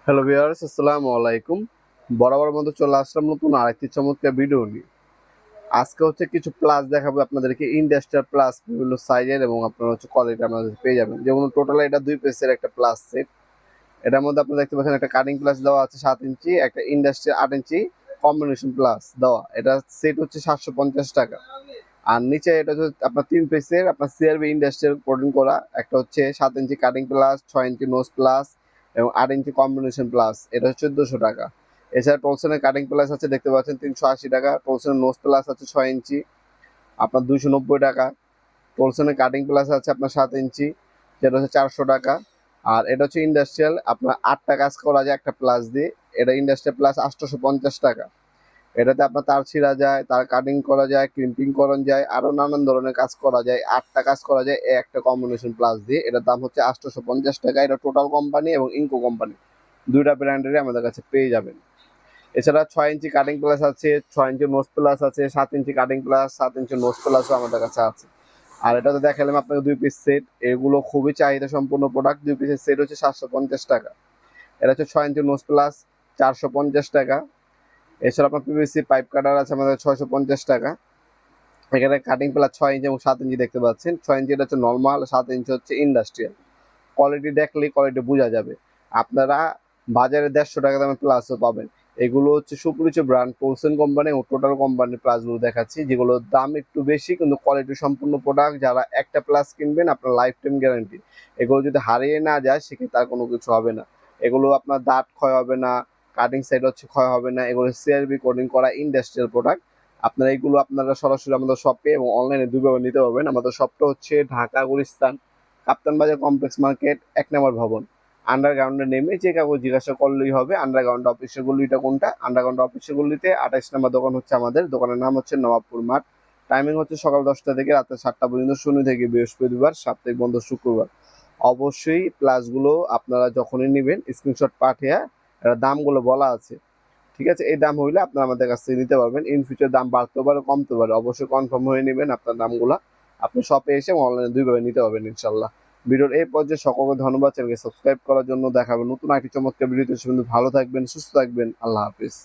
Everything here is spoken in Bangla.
হ্যালো ভিউয়ার্স, আসসালামু আলাইকুম। বরাবর মতো চলে আসলাম নতুন আরেকটি চমৎকার ভিডিও নিয়ে। আজকে কিছু প্লাস দেখাবো আপনাদেরকে, ইন্ডাস্ট্রিয়াল প্লাস বিভিন্ন সাইজের এবং আপনারা কোয়ালিটি আপনাদের পেয়ে যাবেন। যেমন টোটাল এটা 2 পিসের একটা প্লাস সেট। এটার মধ্যে আপনারা দেখতে পাচ্ছেন একটা কাটিং প্লাস দেওয়া আছে 7 ইঞ্চি, একটা ইন্ডাস্ট্রিয়াল 8 ইঞ্চি কম্বিনেশন প্লাস দেওয়া। এটা সেট হচ্ছে 750 টাকা। আর নিচে এটা আপনার 3 পিসের আপনার সিআরবি ইন্ডাস্ট্রিয়াল কোডিং করা, একটা হচ্ছে 7 ইঞ্চি কাটিং প্লাস, 6 ইঞ্চি নোজ প্লাস এবং 8 ইঞ্চি কম্বিনেশন প্লাস। এটা হচ্ছে 1400 টাকা। এছাড়া টলসনের কাটিং প্লাস আছে, দেখতে পাচ্ছেন 380 টাকা। টলসনের নোজ প্লাস আছে 6 ইঞ্চি, আপনার 290 টাকা। টলসনের কাটিং প্লাস আছে আপনার 7 ইঞ্চি, যেটা হচ্ছে 400 টাকা। আর এটা হচ্ছে ইন্ডাস্ট্রিয়াল, আপনার 8টা কাজ করা যায় একটা প্লাস দিয়ে। এটা ইন্ডাস্ট্রিয়াল প্লাস 850 টাকা। এটাতে আপনার তার ছিঁড়া যায়, তার কাটিং করা যায়, ক্রিম্পিং করানো যায়, আরো নানান ধরনের কাজ করা যায়। 8টা কাজ করা যায় এই একটা কম্বিনেশন প্লাস দিয়ে। এটার দাম হচ্ছে 850 টাকা। এটা টোটাল কোম্পানি এবং ইনকো কোম্পানি দুইটা ব্র্যান্ডেরই আমাদের কাছে পেয়ে যাবেন। এছাড়া 6 ইঞ্চি কাটিং প্লাস আছে, 6 ইঞ্চি নোজ প্লাস আছে, 7 ইঞ্চি কাটিং প্লাস, 7 ইঞ্চি নোজ প্লাসও আমাদের কাছে আছে। আর এটাতে দেখালাম আপনাকে 2 পিস সেট। এগুলো খুবই চাহিদা সম্পূর্ণ প্রোডাক্ট। 2 পিসের সেট হচ্ছে 750 টাকা। এটা হচ্ছে 6 ইঞ্চি নোজ প্লাস, 450 টাকা। এছাড়া আপনার পিভিসি পাইপ কাটার আছে আমাদের 650 টাকা। এখানে কাটিং প্লাস 6 ইঞ্চি এবং 7 ইঞ্চি দেখতে পাচ্ছেন। 6 ইঞ্চি এটা হচ্ছে নর্মাল, 7 ইঞ্চি হচ্ছে ইন্ডাস্ট্রিয়াল। কোয়ালিটি দেখলেই কোয়ালিটি বোঝা যাবে। আপনারা বাজারে 150 টাকা দামে প্লাসও পাবেন। এগুলো হচ্ছে সুপরিচিত ব্র্যান্ড, পোলসেন কোম্পানি এবং টোটাল কোম্পানির প্লাসগুলো দেখাচ্ছি, যেগুলোর দাম একটু বেশি কিন্তু কোয়ালিটি সম্পূর্ণ প্রোডাক্ট। যারা একটা প্লাস কিনবেন আপনার লাইফ টাইম গ্যারান্টি। এগুলো যদি হারিয়ে না যায় সেক্ষেত্রে তার কোনো কিছু হবে না। এগুলো আপনার দাঁত ক্ষয় হবে না, কাটিং সাইড ক্ষয় হবে না। এগুলো সিআরবি কোডিং করা ইন্ডাস্ট্রিয়াল প্রোডাক্ট। আপনারা এগুলো আপনারা সরাসরি আমাদের শপে এবং অনলাইনে দুইভাবে নিতে পারবেন। আমাদের শপটা হচ্ছে ঢাকা গুলিস্তান কাপ্তান বাজার কমপ্লেক্স মার্কেট 1 নম্বর ভবন। আন্ডারগ্রাউন্ডে নেমে যে কাউকে জিজ্ঞাসা করলেই হবে আন্ডারগ্রাউন্ড অফিসের গলিটা কোনটা। আন্ডারগ্রাউন্ড অফিসের গলিতে 28 নম্বর দোকান হচ্ছে আমাদের। দোকানের নাম হচ্ছে নবাবপুর মাঠ। টাইমিং হচ্ছে সকাল 10টা থেকে রাতে 7টা পর্যন্ত, শনি থেকে বৃহস্পতিবার, সাপ্তাহিক বন্ধ শুক্রবার। অবশ্যই প্লাসগুলো আপনারা যখনই নেবেন স্ক্রিনশট পাঠিয়ে দামগুলো বলা আছে, ঠিক আছে? এই দাম হইলে আপনারা আমাদের কাছ থেকে নিতে পারবেন। ইন ফিউচার দাম বাড়তেও পারে, কমতে পারে। অবশ্যই কনফার্ম হয়ে নেবেন আপনার দামগুলা। আপনি শপে এসে অনলাইনে দুইভাবে নিতে পারবেন ইনশাল্লাহ। ভিডিওর এই পর্যায়ে সকলকে ধন্যবাদ। চ্যানেলকে সাবস্ক্রাইব করার জন্য। দেখা হবে নতুন একটি চমৎকার ভিডিওতে। সে কিন্তু ভালো থাকবেন, সুস্থ থাকবেন। আল্লাহ হাফিজ।